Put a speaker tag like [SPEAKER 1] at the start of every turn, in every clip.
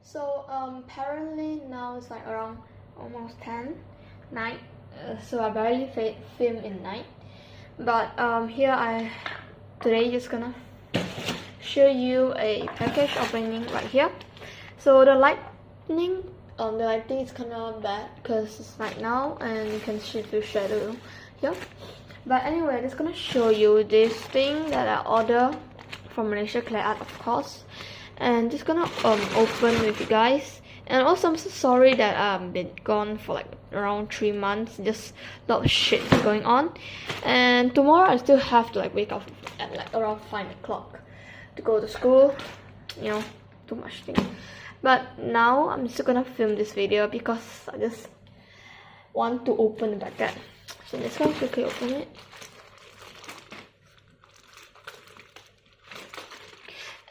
[SPEAKER 1] So apparently now it's like around almost 10 night. So I barely film in night. But today just gonna show you a package opening right here. So the lighting is kinda bad because it's night now and you can see the shadow here. But anyway, I'm just gonna show you this thing that I ordered from Malaysia Clay Art, of course. And just gonna open with you guys. And also I'm so sorry that I've been gone for like around 3 months. Just a lot of shit going on. And tomorrow I still have to like wake up at like around 5 o'clock to go to school. You know, too much thing. But now I'm still gonna film this video because I just want to open the packet. So let's go quickly open it.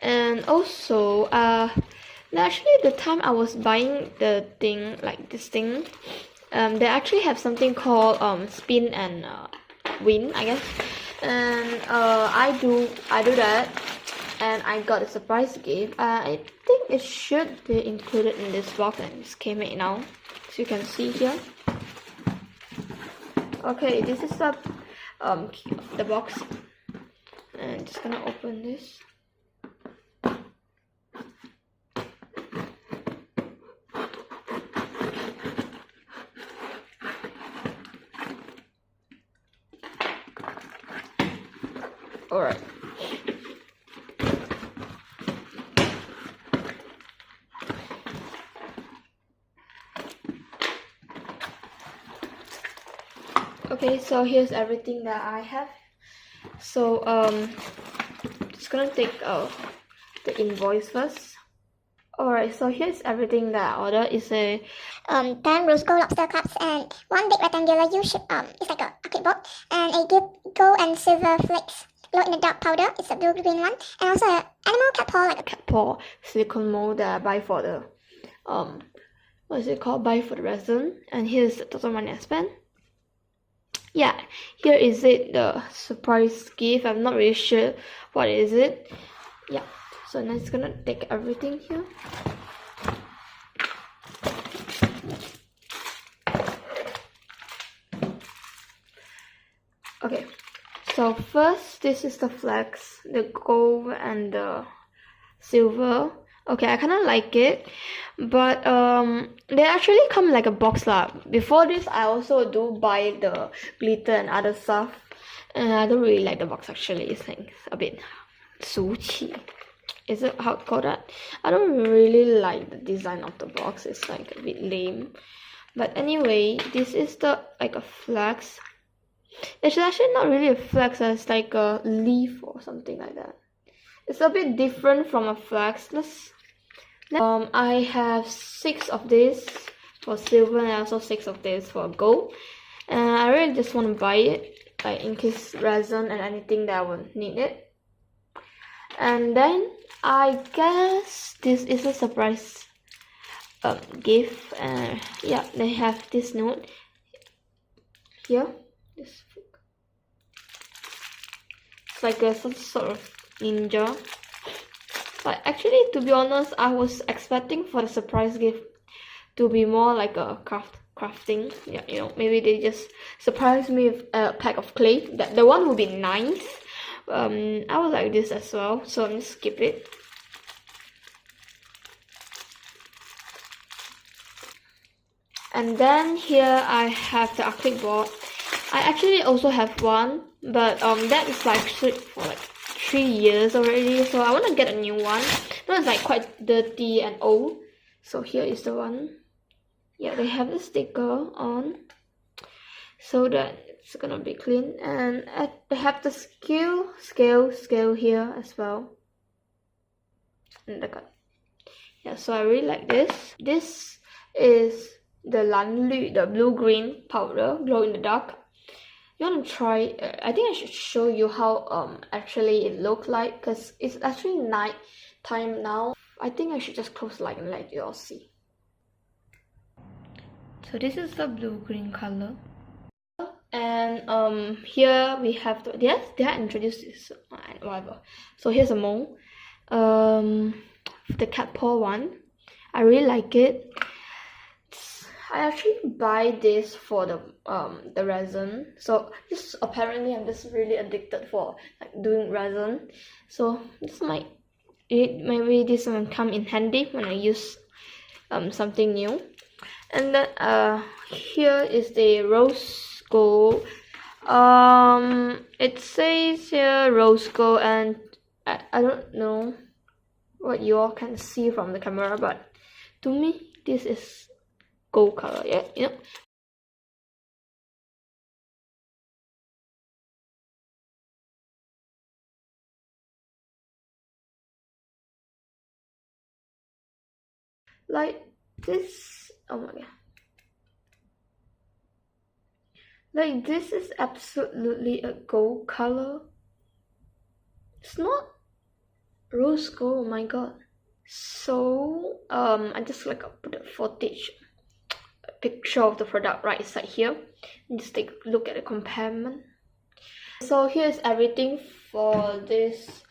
[SPEAKER 1] And also actually the time I was buying the thing, like this thing, they actually have something called spin and win, I guess. And I do that, and I got a surprise gift. I think it should be included in this box, and it's came in now, so you can see here. Okay, this is the box, and just gonna open this. Alright. Okay, so here's everything that I have. So just gonna take the invoice first. Alright, so here's everything that I ordered. It's a
[SPEAKER 2] 10 rose gold lobster cups and one big rectangular U-shaped it's like a arcade board, and a gold and silver flakes glow in the dark powder. It's a blue green one, and also an animal cat paw, like a
[SPEAKER 1] cat paw silicone mold that I buy for the what is it called? Buy for the resin. And here's the total money I spent. Yeah, here is it, the surprise gift. I'm not really sure what is it. Yeah, so now it's gonna take everything here. Okay, so first this is the flags, the gold and the silver. Okay, I kind of like it, but they actually come like a box lah. Before this, I also do buy the glitter and other stuff, and I don't really like the box actually. It's like a bit 俗气. Is it how called that? I don't really like the design of the box. It's like a bit lame. But anyway, this is the like a flags. It's actually not really a flags. It's like a leaf or something like that. It's a bit different from a flags. I have 6 of this for silver and also 6 of this for gold. And I really just want to buy it, like in case resin and anything that I will need it. And then I guess this is a surprise gift. Yeah, they have this note here. It's like some sort of ninja. But actually, to be honest, I was expecting for the surprise gift to be more like a crafting. Yeah, you know, maybe they just surprise me with a pack of clay. That the one would be nice. I would like this as well, so I'm just skip it. And then here I have the acrylic board. I actually also have one, but that is like for like 3 years already, so I want to get a new one. No, it's like quite dirty and old. So here is the one. Yeah, they have the sticker on, so that it's gonna be clean. And they have the scale here as well. And yeah, so I really like this. This is the Lanlu, the blue-green powder, glow in the dark. You want to try? I think I should show you how actually it looks like, because it's actually night time now. I think I should just close the light and let you all see. So this is the blue-green color. And here we have they have introduced this, whatever. So here's a mold, the cat paw one. I really like it. I actually buy this for the resin. So just apparently I'm just really addicted for like doing resin. So this maybe this one come in handy when I use something new. And then here is the rose gold. It says here rose gold, and I don't know what you all can see from the camera, but to me this is gold color. Yeah, you know. Like this. Oh my god. Like this is absolutely a gold color. It's not rose gold. Oh my god. So I just like put a footage picture of the product right side here and just take a look at the compartment. So here's everything for this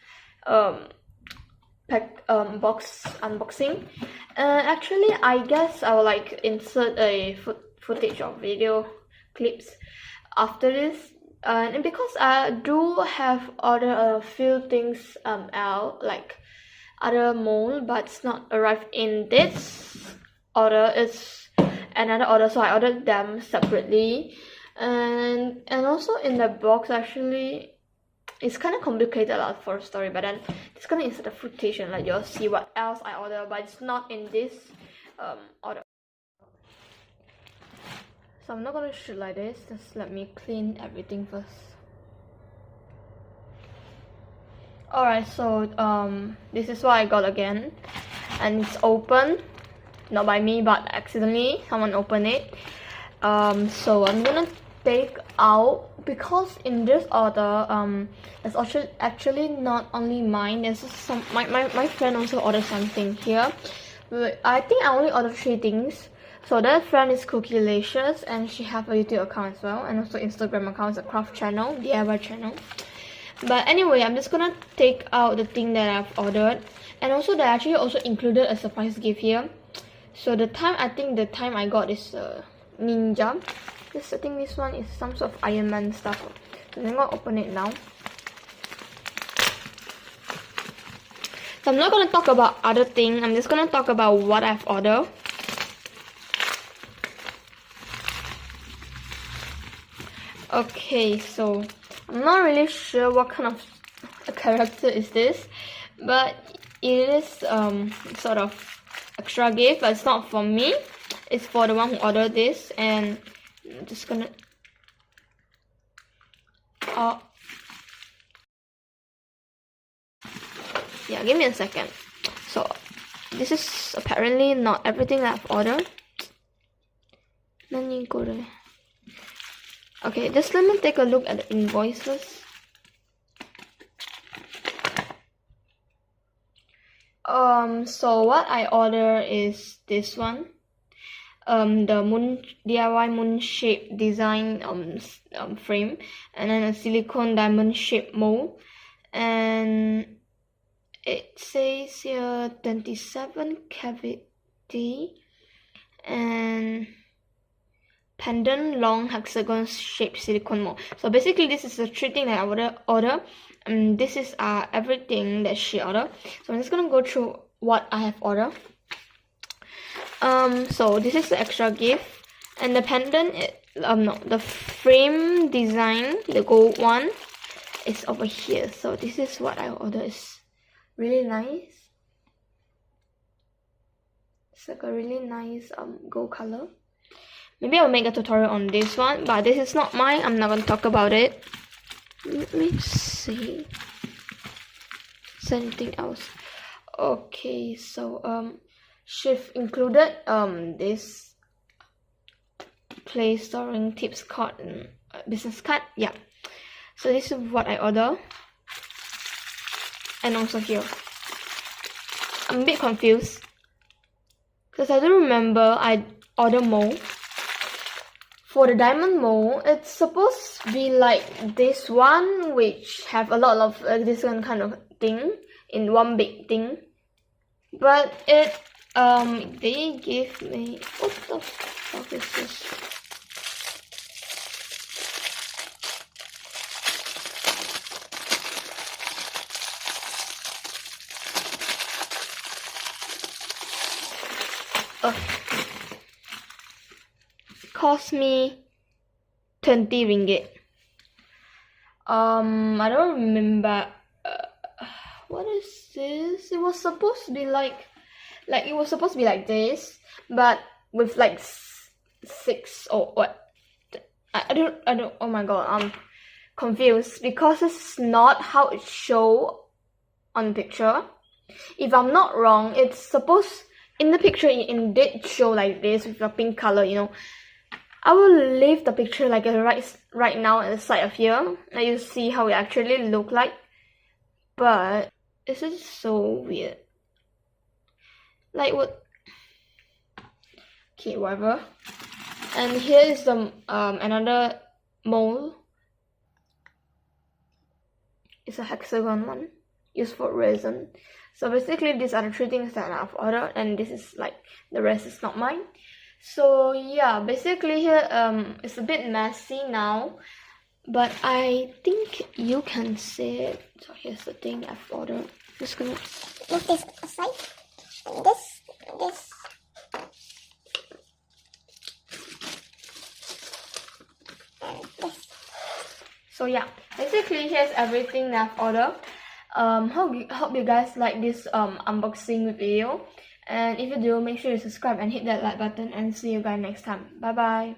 [SPEAKER 1] box unboxing. Actually I guess I will like insert a footage of video clips after this, and because I do have ordered a few things out, like other mold, but it's not arrived in this order. It's another order, so I ordered them separately. And also in the box, actually it's kind of complicated a lot for a story, but then it's gonna insert the footage and let y'all see what else I ordered, but it's not in this order. So I'm not gonna shoot like this. Just let me clean everything first. Alright, so this is what I got again, and it's open, not by me but accidentally someone opened it. So I'm gonna take out, because in this order it's actually not only mine, there's some my friend also ordered something here. But I think I only ordered 3 things. So that friend is Cookielicious, and she have a YouTube account as well, and also Instagram account, a craft channel, DIY channel. But anyway, I'm just gonna take out the thing that I've ordered, and also they actually also included a surprise gift here. So I think the time I got is Ninja. I think this one is some sort of Iron Man stuff. So I'm gonna open it now. So I'm not gonna talk about other things. I'm just gonna talk about what I've ordered. Okay, so I'm not really sure what kind of a character is this, but it is sort of extra gift, but it's not for me. It's for the one who ordered this, and I'm just gonna yeah, give me a second. So this is apparently not everything that I've ordered. Okay, just let me take a look at the invoices. So what I order is this one. The DIY moon shape design frame, and then a silicone diamond shape mold, and it says here 27 cavity and pendant long hexagon shaped silicone mold. So basically this is the 3 things that I order. This is everything that she ordered. So I'm just gonna go through what I have ordered. So this is the extra gift, and the pendant the frame design, the gold one, is over here. So this is what I ordered. It's really nice. It's like a really nice gold color. Maybe I'll make a tutorial on this one, but this is not mine. I'm not gonna talk about it. Let me see. Is there anything else? Okay, so she've included this play storing tips card and business card. Yeah. So this is what I order. And also here. I'm a bit confused, because I don't remember I ordered mold. For the diamond mold, it's supposed to be like this one, which have a lot of different kind of thing in one big thing. But it They gave me, what the fuck is this? Cost me 20 ringgit. I don't remember. What is this? It was supposed to be like it was supposed to be like this, but with like 6 or what? I don't. Oh my god, I'm confused because it's not how it show on the picture. If I'm not wrong, it's supposed in the picture it did show like this with a pink color, you know. I will leave the picture like right now at the side of here, and you see how it actually look like. But this is so weird. Like what? Okay, whatever. And here is the another mold. It's a hexagon one used for resin. So basically, these are the 3 things that I've ordered, and this is like the rest is not mine. So yeah, basically here it's a bit messy now, but I think you can see it. So here's the thing I've ordered. Just gonna
[SPEAKER 2] move this aside. And this. And this.
[SPEAKER 1] So yeah, basically here's everything that I've ordered. Hope you guys like this unboxing video. And if you do, make sure you subscribe and hit that like button, and see you guys next time. Bye bye.